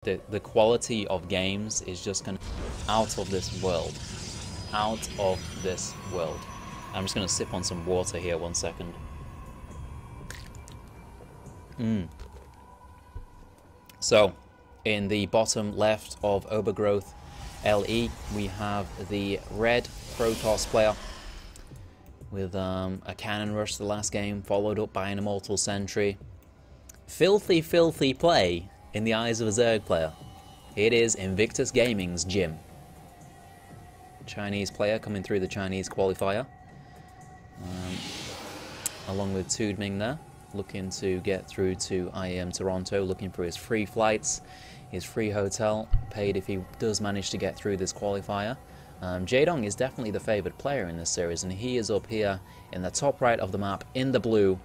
The quality of games is just gonna out of this world. Out of this world. I'm just gonna sip on some water here 1 second. So, in the bottom left of Overgrowth LE, we have the red Protoss player with a cannon rush the last game, followed up by an Immortal Sentry. Filthy, filthy play in the eyes of a Zerg player. It is Invictus Gaming's Jim. Chinese player coming through the Chinese qualifier. Along with Tudming there, looking to get through to IEM Toronto, looking for his free flights, his free hotel, paid if he does manage to get through this qualifier. Jaedong is definitely the favoured player in this series, and he is up here in the top right of the map, in the blue.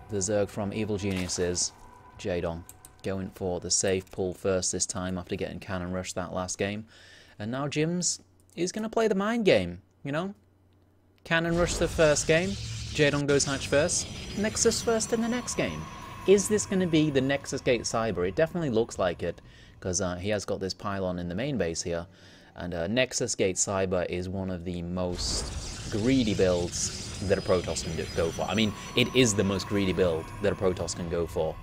The Zerg from Evil Geniuses, Jaedong, going for the safe pull first this time after getting cannon rushed that last game. And now Jim's is going to play the mind game, you know? Cannon rush the first game, Jaedong goes hatch first, Nexus first in the next game. Is this going to be the Nexus Gate Cyber? It definitely looks like it, because he has got this pylon in the main base here. And Nexus Gate Cyber is one of the most greedy builds that a Protoss can go for. I mean, it is the most greedy build that a Protoss can go for.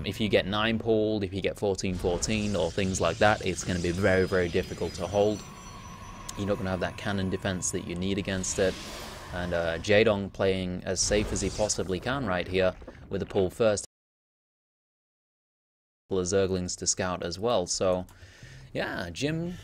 If you get 9 pulled, if you get 14-14 or things like that, it's going to be very, very difficult to hold. You're not going to have that cannon defense that you need against it. And Jaedong playing as safe as he possibly can right here with a pull first. The Zerglings to scout as well. So, yeah, Jim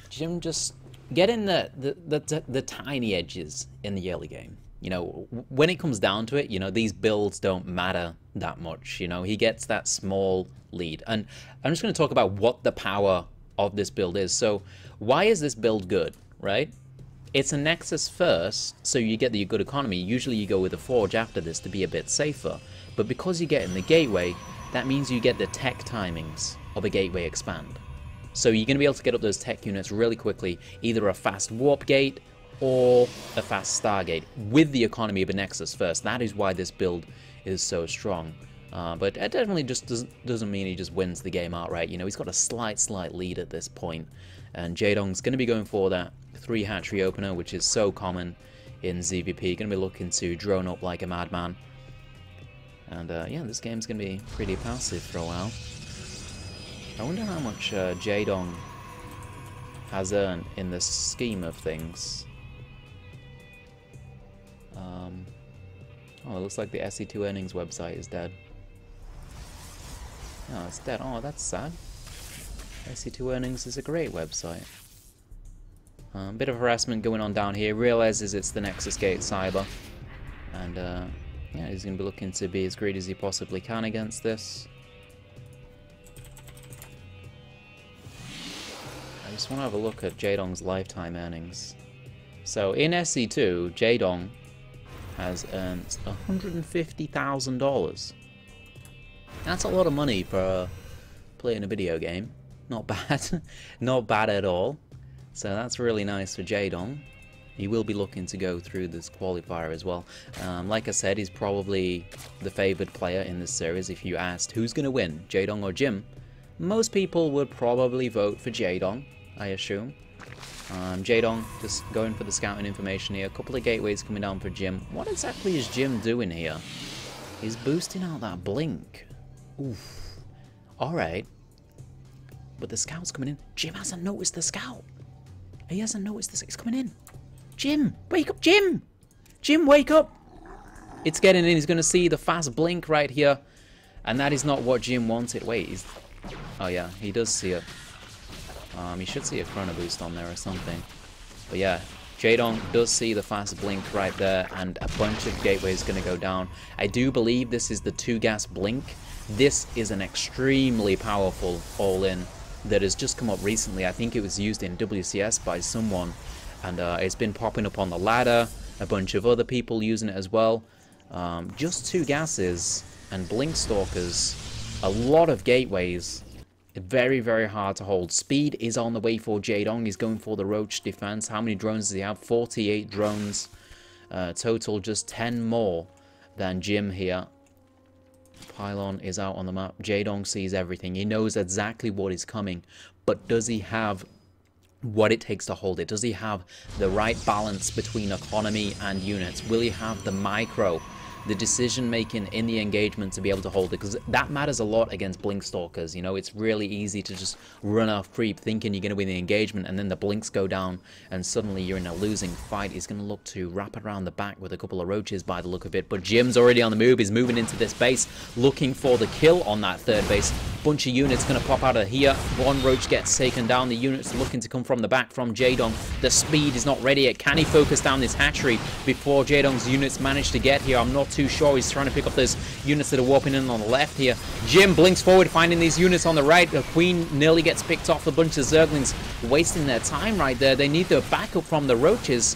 just getting the tiny edges in the early game. You know, when it comes down to it, you know, these builds don't matter that much. You know, he gets that small lead. And I'm just going to talk about what the power of this build is. So, why is this build good, right? It's a Nexus first, so you get the good economy. Usually you go with a Forge after this to be a bit safer. But because you get in the Gateway, that means you get the tech timings of a Gateway expand. So you're going to be able to get up those tech units really quickly, either a fast Warp Gate or a fast Stargate, with the economy of a Nexus first. That is why this build is so strong. But it definitely just doesn't mean he just wins the game outright. You know, he's got a slight lead at this point. And Jaedong's going to be going for that 3 hatchery opener, which is so common in ZVP. Going to be looking to drone up like a madman. And yeah, this game's going to be pretty passive for a while. I wonder how much Jaedong has earned in the scheme of things. Oh, it looks like the SC2 earnings website is dead. Oh, it's dead. Oh, that's sad. SC2 earnings is a great website. Bit of harassment going on down here. Realizes it's the Nexus Gate Cyber. And yeah, he's going to be looking to be as greedy as he possibly can against this. I just want to have a look at Jaedong's lifetime earnings. So in SC2, Jaedong has earned $150,000. That's a lot of money for playing a video game. Not bad. Not bad at all. So that's really nice for Jaedong. He will be looking to go through this qualifier as well. Like I said, he's probably the favoured player in this series. If you asked who's going to win, Jaedong or Jim, most people would probably vote for Jaedong, I assume. Jaedong just going for the scouting information here. A couple of gateways coming down for Jim. What exactly is Jim doing here? He's boosting out that blink. Oof. Alright. But the scout's coming in. Jim hasn't noticed the scout. He hasn't noticed this. He's coming in. Jim! Wake up, Jim! Jim, wake up! It's getting in. He's going to see the fast blink right here. And that is not what Jim wanted. Wait, he's... Oh yeah, he does see it. He should see a chrono boost on there or something. But yeah, Jaedong does see the fast blink right there, and a bunch of gateways going to go down. I do believe this is the 2-gas blink. This is an extremely powerful all-in that has just come up recently. I think it was used in WCS by someone, and it's been popping up on the ladder. A bunch of other people using it as well. Just 2 gases and blink stalkers. A lot of gateways. Very, very hard to hold. Speed is on the way for Jaedong. He's going for the Roach defense. How many drones does he have? 48 drones. Total just 10 more than Jim here. Pylon is out on the map. Jaedong sees everything. He knows exactly what is coming. But does he have what it takes to hold it? Does he have the right balance between economy and units? Will he have the micro, the decision making in the engagement to be able to hold it? Because that matters a lot against blink stalkers. You know, it's really easy to just run off creep thinking you're going to win the engagement, and then the blinks go down and suddenly you're in a losing fight. He's going to look to wrap it around the back with a couple of roaches by the look of it, but Jim's already on the move. He's moving into this base looking for the kill on that third base. Bunch of units going to pop out of here. One roach gets taken down. The units looking to come from the back from Jaedong. The speed is not ready yet. Can he focus down this hatchery before Jaedong's units manage to get here? I'm not too sure. He's trying to pick up those units that are warping in on the left here. Jim blinks forward, finding these units on the right. The queen nearly gets picked off. A bunch of zerglings wasting their time right there. They need the backup from the roaches,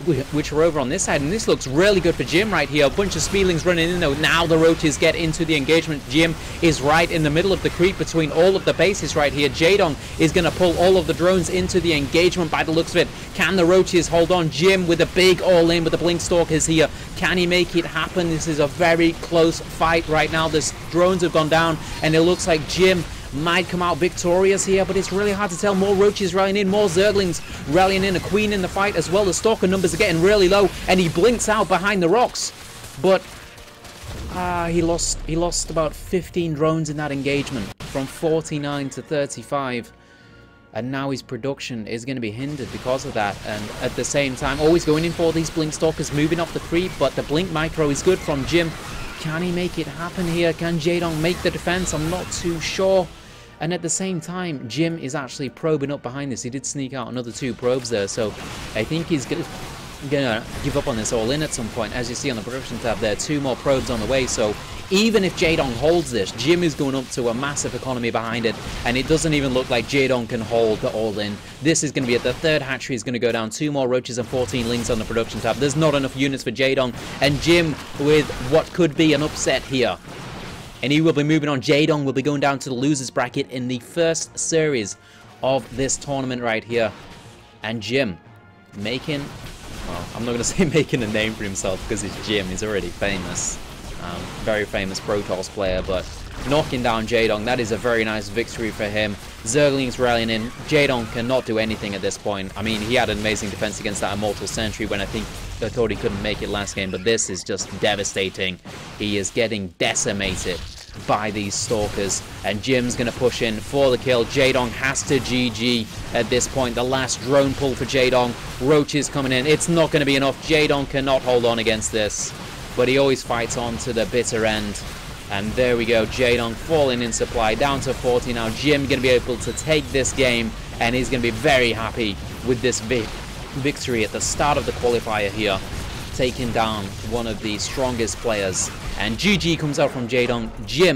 which are over on this side, and this looks really good for Jim right here. A bunch of speedlings running in though. Now the roaches get into the engagement. Jim is right in the middle of the creep between all of the bases right here. Jaedong is going to pull all of the drones into the engagement by the looks of it. Can the roaches hold on? Jim with a big all-in with the blink stalkers here. Can he make it happen? This is a very close fight right now. The drones have gone down, and it looks like Jim might come out victorious here, but it's really hard to tell. More roaches rallying in, more zerglings rallying in, a queen in the fight as well. The stalker numbers are getting really low, and he blinks out behind the rocks, but he lost about 15 drones in that engagement, from 49 to 35, and now his production is going to be hindered because of that. And at the same time, always going in for these blink stalkers, moving off the creep, but the blink micro is good from Jim. Can he make it happen here? Can Jaedong make the defense? I'm not too sure. And at the same time, Jim is actually probing up behind this. He did sneak out another 2 probes there, so I think he's gonna give up on this all in at some point. As you see on the production tab there, 2 more probes on the way, so even if Jaedong holds this, Jim is going up to a massive economy behind it, and it doesn't even look like Jaedong can hold the all-in. This is going to be at the third hatchery is going to go down. 2 more roaches and 14 lings on the production tab. There's not enough units for Jaedong, and Jim with what could be an upset here. And he will be moving on. Jaedong will be going down to the losers bracket in the first series of this tournament right here. And Jim making, well, I'm not going to say making a name for himself because it's Jim. He's already famous. Very famous Protoss player, but knocking down Jaedong, that is a very nice victory for him. Zerglings rallying in. Jaedong cannot do anything at this point. I mean, he had an amazing defense against that Immortal Sentry when I thought he couldn't make it last game, but this is just devastating. He is getting decimated by these stalkers, and Jim's going to push in for the kill. Jaedong has to GG at this point. The last drone pull for Jaedong. Roaches coming in. It's not going to be enough. Jaedong cannot hold on against this, but he always fights on to the bitter end. And there we go, Jaedong falling in supply, down to 40 now. Jim going to be able to take this game, and he's going to be very happy with this victory at the start of the qualifier here, taking down one of the strongest players. And GG comes out from Jaedong. Jim